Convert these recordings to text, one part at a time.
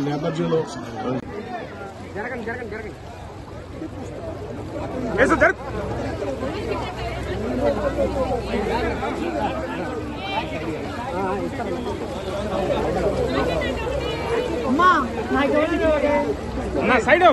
నేపథ్యంలో సైడ్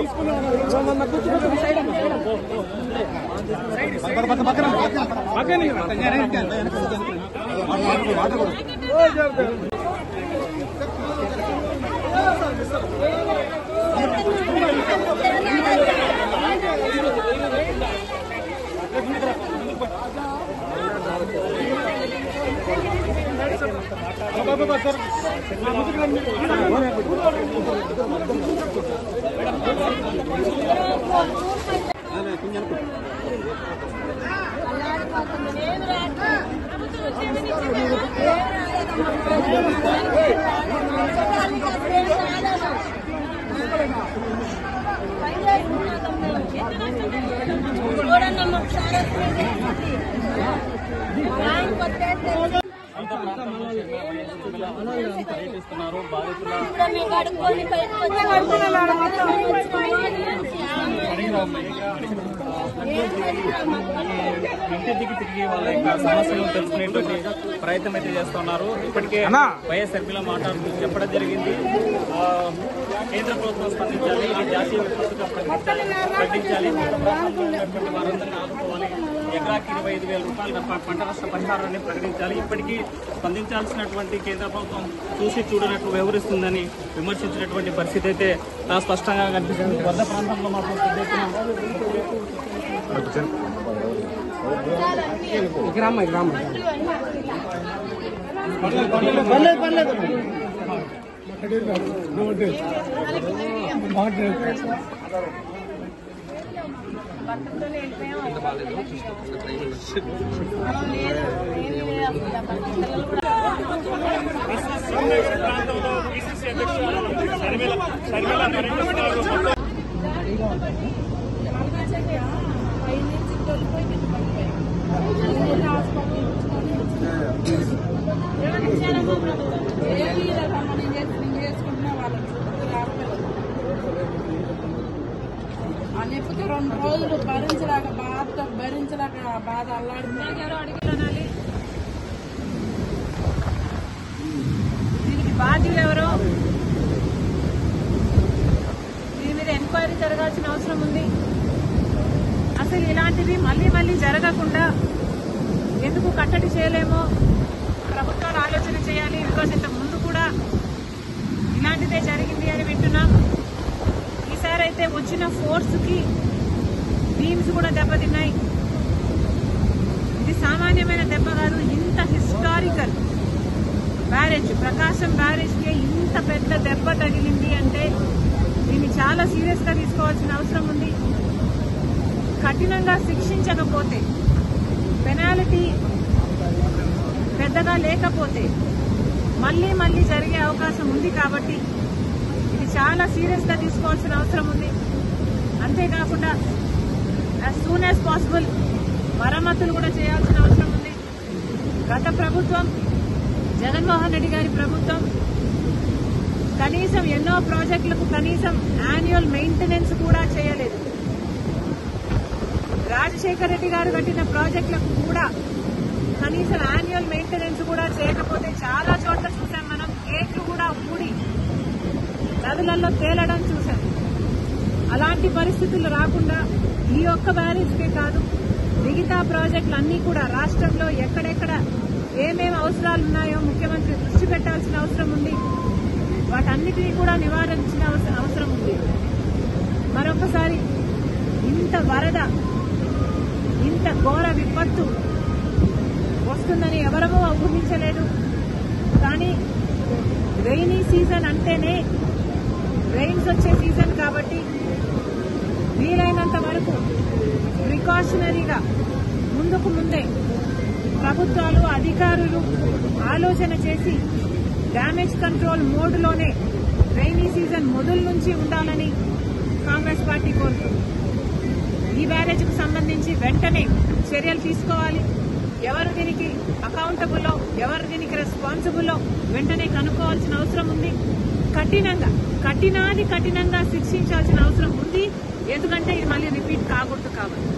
ఇంటికి తిరిగి వాళ్ళ యొక్క సమస్యలను తెలుసుకునేటువంటి ప్రయత్నం అయితే చేస్తున్నారు. ఇప్పటికే వైఎస్ ఎంపీలో మాట్లాడుతూ చెప్పడం జరిగింది, కేంద్ర ప్రభుత్వం స్పందించాలి, ఇది జాతీయ విపత్తుగా ప్రకటించాలి, వారందరినీ ఆదుకోవాలి, ఎకరాకి 25,000 రూపాయల పంట నష్ట పరిహారాన్ని ప్రకటించాలి. ఇప్పటికీ స్పందించాల్సినటువంటి కేంద్ర ప్రభుత్వం చూసి చూడనట్లు వ్యవహరిస్తుందని విమర్శించినటువంటి పరిస్థితి అయితే స్పష్టంగా కనిపిస్తుంది. వద్ద ప్రాంతంలో మాత్రం లేకపోతే 2 రోజులు భరించలేక బాధ అల్లాడుతున్నారు. దీనికి బాధ్యులు ఎవరో దీని మీద ఎంక్వైరీ జరగాల్సిన అవసరం ఉంది. అసలు ఇలాంటివి మళ్ళీ జరగకుండా ఎందుకు కట్టడి చేయలేమో ప్రభుత్వాలు ఆలోచన చేయాలి. బికాజ్ ఇంతకు ముందు కూడా ఇలాంటిదే జరిగింది అని వింటున్నాం. ఈసారి అయితే వచ్చిన ఫోర్స్కి బీమ్స్ కూడా దెబ్బతిన్నాయి. ఇది సామాన్యమైన దెబ్బ కాదు. ఇంత హిస్టారికల్ బ్యారేజ్, ప్రకాశం బ్యారేజ్కి ఇంత పెద్ద దెబ్బ తగిలింది అంటే దీన్ని చాలా సీరియస్గా తీసుకోవాల్సిన అవసరం ఉంది. కఠినంగా శిక్షించకపోతే, పెనాల్టీ పెద్దగా లేకపోతే మళ్ళీ జరిగే అవకాశం ఉంది. కాబట్టి ఇది చాలా సీరియస్గా తీసుకోవాల్సిన అవసరం ఉంది. అంతేకాకుండా యాజ్ సూన్ యాజ్ పాసిబుల్ మరమ్మతులు కూడా చేయాల్సిన అవసరం ఉంది. గత ప్రభుత్వం జగన్మోహన్ రెడ్డి గారి ప్రభుత్వం కనీసం ఎన్నో ప్రాజెక్టులకు కనీసం యాన్యువల్ మెయింటెనెన్స్ కూడా చేయలేదు. రాజశేఖర్ రెడ్డి గారు కట్టిన ప్రాజెక్టులకు కూడా కనీసం యాన్యువల్ మెయింటెనెన్స్ కూడా చేయకపోతే చాలా చోట్ల చూసాం మనం. గేట్లు కూడా ఊడి నదులలో తేలడం చూసాం. అలాంటి పరిస్థితులు రాకుండా ఈ ఒక్క బ్యారేజ్కే కాదు, మిగతా ప్రాజెక్టులు అన్ని కూడా రాష్ట్రంలో ఎక్కడెక్కడ ఏమేమి అవసరాలు ఉన్నాయో ముఖ్యమంత్రి దృష్టి పెట్టాల్సిన అవసరం ఉంది. వాటన్నిటినీ కూడా నివారించిన అవసరం ఉంది. మరొకసారి ఇంత వరద, ఇంత ఘోర విపత్తు వస్తుందని ఎవరమూ ఊహించలేదు. కానీ రెయినీ సీజన్ అంటేనే రెయిన్స్ వచ్చే సీజన్ కాబట్టి వీలైనంత వరకు ప్రికాషనరీగా ముందుకు ముందే ప్రభుత్వాలు అధికారులు ఆలోచన చేసి డ్యామేజ్ కంట్రోల్ మోడ్లోనే రెయినీ సీజన్ మొదలు నుంచి ఉండాలని కాంగ్రెస్ పార్టీ కోరుతుంది. ఈ బ్యారేజ్కు సంబంధించి వెంటనే చర్యలు తీసుకోవాలి. ఎవరు దీనికి అకౌంటబుల్లో, ఎవరు దీనికి రెస్పాన్సిబుల్లో వెంటనే కనుక్కోవాల్సిన అవసరం ఉంది. కఠినంగా శిక్షించాల్సిన అవసరం ఉంది. ఎందుకంటే ఇది మళ్ళీ రిపీట్ కాకూడదు కాబట్టి.